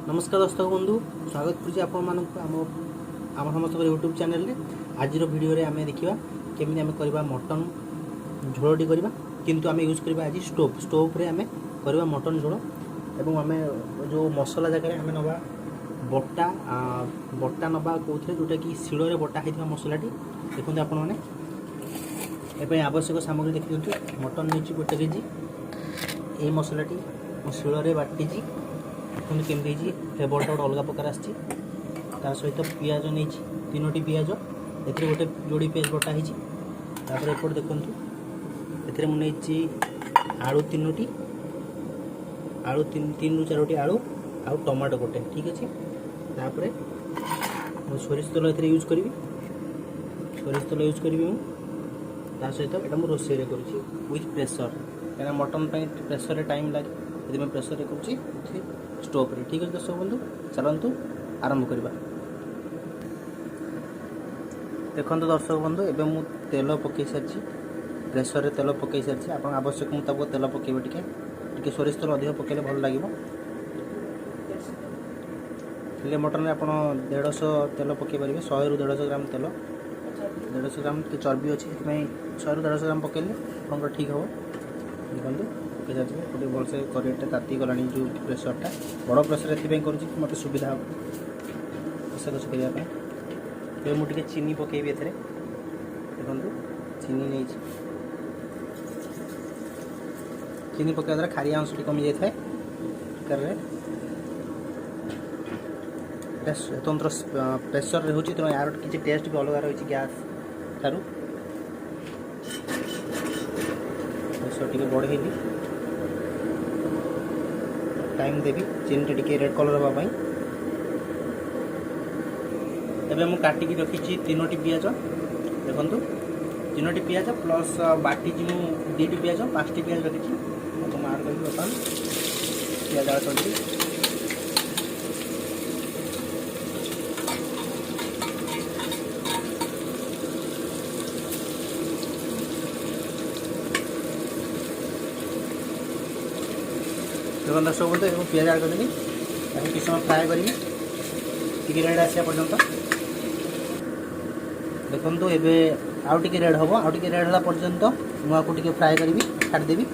नमस्कार दर्शक बंधु स्वागत करुच्ची आपण आम समस्त यूट्यूब चैनल रे। आज वीडियो रे आमे देखिबा केमिति आमे करबा मटन झोलटी करबा, किंतु आमे यूज करबा आज स्टोव रे आमे करबा मटन झोल। एवं आमे जो मसला जगह आमे नबा बट्टा नबा कोथरे जोटा कि शिल रे बट्टा हेतिबा मसलाटी। देखंतु आपण माने एपय आवश्यक सामग्री देखि दियंतु। Mutton नेछि 1 KG. ए मसलाटी मो शिल रे बाटिजी। देखते केमती फ्लेवरटा गोटे अलग प्रकार आसी। सहित पिज नहीं 3टी पिज ए गोटे जोड़ी पिज बटा होपर एपट देखु ए मुझे आलू 3टी आलू 3 ରୁ 4टी आलू आउ टमाटो गोटे ठीक अच्छे। तापर सोरिष तेल ए यूज करी सोरिष तेल यूज करी सहित यहाँ मुझे रोषे करुँची विथ प्रेसर कहीं मटन प्रेसर टाइम लगे ये प्रेसर कर स्टोव रे ठीक है। दर्शक बंधु चलतु आरंभ करवा। देखो दर्शक बंधु एवं मु तेल पकई सारी प्रेसर रे तेल पकई सारी आप आवश्यक मुताबिक तेल पकेबे टिके सोरिष तेल अधिक पकेले भल लगे। फिले मटन में आप 150 तेल पकई पारे 100 ରୁ 150 ग्राम तेल 150 ग्राम चर्बी अच्छी 100 ରୁ 150 ग्राम पकेले आप ठीक हम। देखो गोटे भलसे करेंट ताती गला जो प्रेसरटा बड़ प्रेसर ये कर मत सुविधा हम कषा कषि करने। मुझे चीनी पकेबी एथे देखो चीनी नहीं चीनी पकड़ा द्वारा खारिया अंश कमी जाए स्वतंत्र प्रेसर रही तेनाली यार किसी टेस्ट भी अलग रही गैस ठारू प्रेसर टी बढ़े टाइम देवी चीनी टे रेड कलर हाँपाई। एवं मुझे काटिकी रखी 3टी पिज देखु 3टी पिज प्लस बाटी 2टी पिज 5टी पिज रखी तो आड कर बर्तमान पिज आड़ कर देखो दर्शक बोलते पिज आड़ करदेली किस समय फ्राए करी रेड आसा पर्यंत देखो ये आउ टे रेड हम आउ टे रेड है पर्यंत मुझे फ्राए करी छाड़देवी।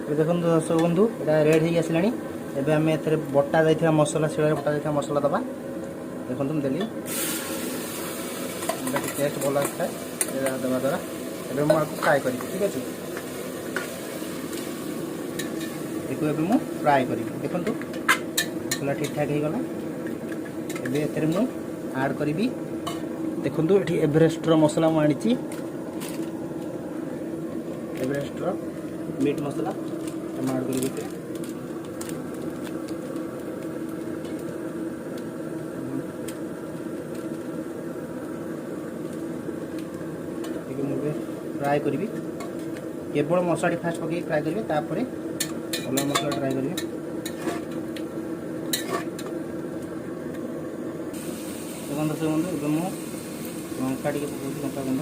देखो दर्शक बंधु यहाँ रेड हो आसला एवं आम ए बटा जाइए मसला शिल बटा जाइए मसला दबा देखो देली टेस्ट भल आए देवा द्वारा एवं मुझे फ्राए करी ठीक अच्छे। देखो ये फ्राए करी देखो मसला ठीक ठाक हो गला। एबे मुझे आड करी देखो ये एवरेस्ट मसला मुझे एवरेस्ट मीट मसला आड कर फ्राए करी केवल मसला फास्ट पकई फ्राए करेंगे तापर अलग मसला ट्राए करेंगे। देखो दर्शक बंधु ए लंका टे पकाऊँ लंका गुंड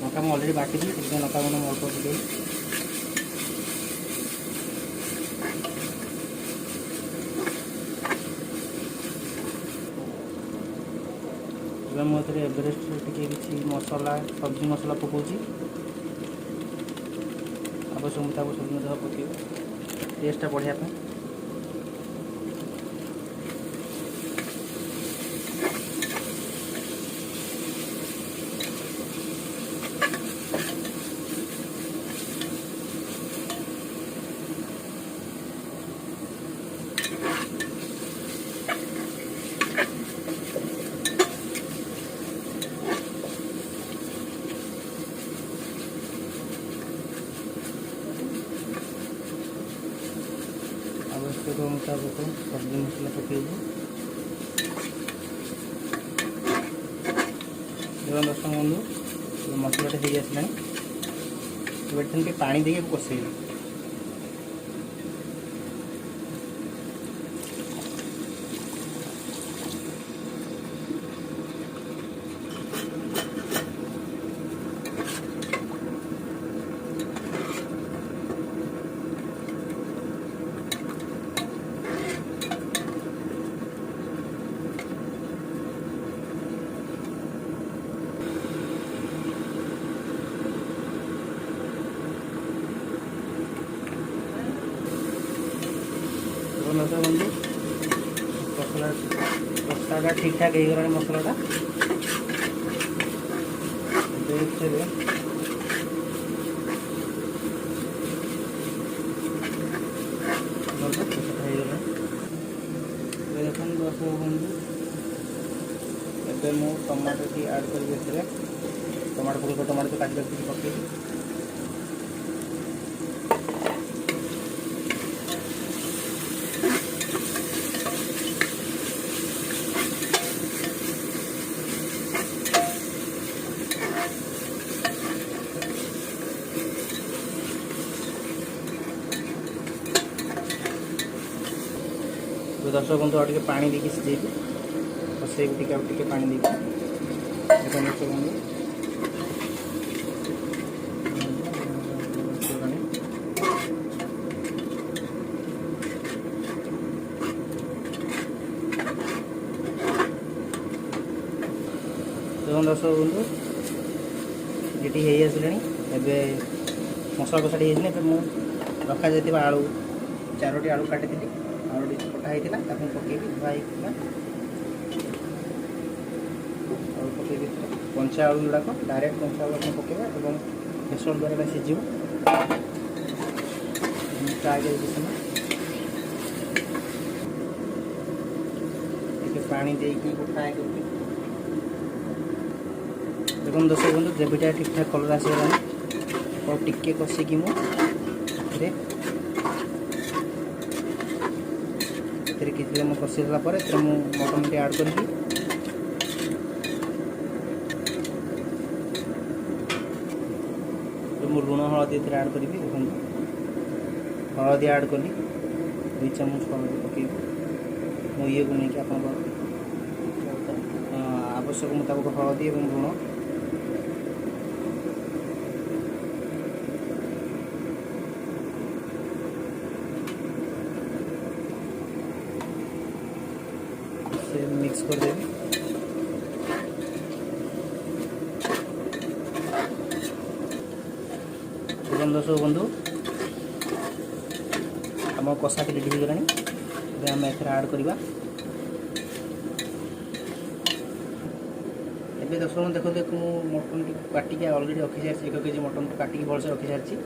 लंका मुझे अलरेडी बाटी लंका गुंड अल्प पकई मुझे एवरेस्ट टे किसी मसला सब्जी मसला पकाऊँ आवश्यक मुताबिक सब पकड़ टेस्टा बढ़िया। आवश्यक मुताबिक सब्जी मसला पकड़ देखो दर्शक बंधु मसलाटा हो आसला पानी देके कषे तो दर्शक बंधु कषाटा ठीक ठाक हो गला मसलाटा देखिए देखो दर्शक बंधु एवं मुझे टमाटो टी आड कर टमाटो पकड़ टमाटो काट रखी पकई दर्शक बंधु और पानी देकी सिझेबी कषेबी टे पानी देकी देखो दर्शक बंधु देखो दर्शक बंधु ये हो आसले मसला कषाटी रखा जाता आलू 4टी आलू काटी आलू कटा होता पकईबी धुआ पकईबी कंचा आलू गुड़ाक डायरेक्ट कंचा आलू आप पकड़ा और बेसन द्वारा सीझ फ्राए कर पानी देकी फ्राए कर देखो दर्शक बंधु ग्रेवीटा ठीक ठाक कलर आसगला और टिके कषिकी मुझे किसी कषि सारापर मटन टी आड कर लुण हलदी आड करी देखो हलदी आड कली 2 चामच हलदी पकई मो ये को लेकिन आप आवश्यक मुताबिक हलदी और लुण से मिक्स कर देवी दर्शक बंधु आम कषा टी रेडी होगा आम एथर आड करवा एवं दर्शक बंधु देखो मटन टी काटिक अलरेडी रखी सारी 1 केजी मटन काटिक भलसे रखी सारी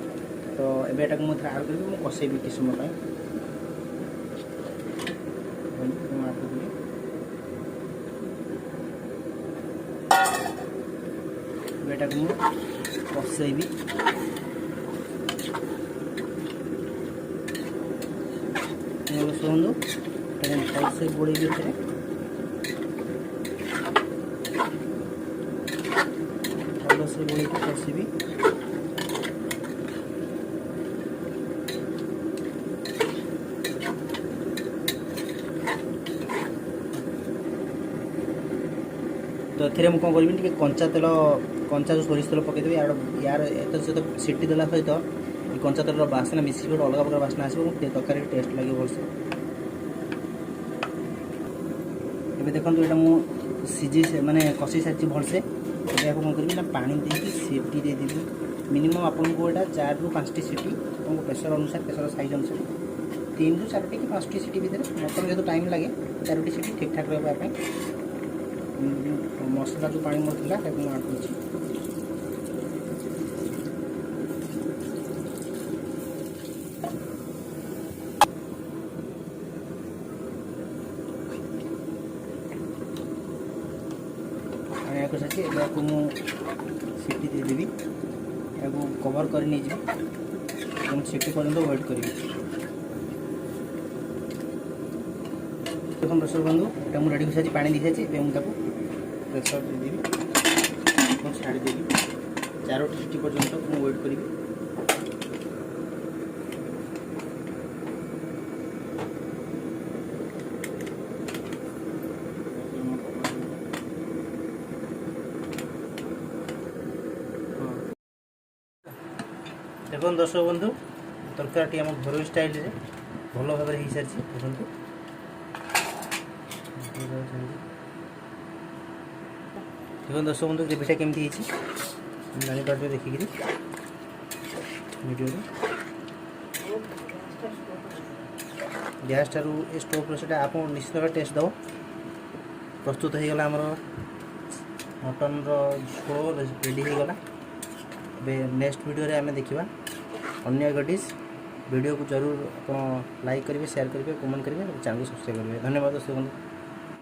तो एटा को मुझे आड करी कषेबी किस समय बेटा को कषेबी शुणु भलसे गोड़ी भितर भलसे गोड़ी कषिबी तो एथे मुझे कौन करी कंचा तेल कंचा जो सोरिष तेल पकईदेवी यार एत सहित सीटी देला सहित कंचा तेल बासना मिसिक गोटे अलग प्रकार बासना आसो तरकारी टेस्ट लगे भलसे एवं देखो यहाँ मुझे सीझी माने कषि सारी भलसे यहाँ कौन करी पानी देकी सीटी देदेवी मिनिमम आपको यहाँ 4 ରୁ 5टी सीटी आपको प्रेसर अनुसार प्रेसर साइज अनुसार 3 ରୁ 4टी कि 5टी सीटी भितर मटन जो टाइम लगे 4टी सीटी ठीक ठाक रहा मसला जो पानी मोर आड कर सीटी देदेवी कवर कर सीटी पर्यटन वेट करी देखो दर्शक बंधु ये मुझे रेडी हो पानी दी सारी प्रेसर देदेवी छाड़देवी 4टी सीटी पर्यटन मुझे वेट करी देखो दर्शक बंधु तरकारी आम घरोई स्टाइल रे भल भाव हो सारी देखो देखो दर्शक बंधु ग्रेवीटा केमती जापर देखिक वीडियो गैस ठारू ए स्टोव से आप निश्चित भाव टेस्ट दब। प्रस्तुत हो गला आमर मटन झोल रेडी हो गला। नेक्स्ट वीडियो आम देखा अन्य एक डिश। वीडियो को जरूर आप लाइक करेंगे, शेयर करेंगे, कमेंट करेंगे, चैनल को सब्सक्राइब करेंगे। धन्यवाद दोस्तों।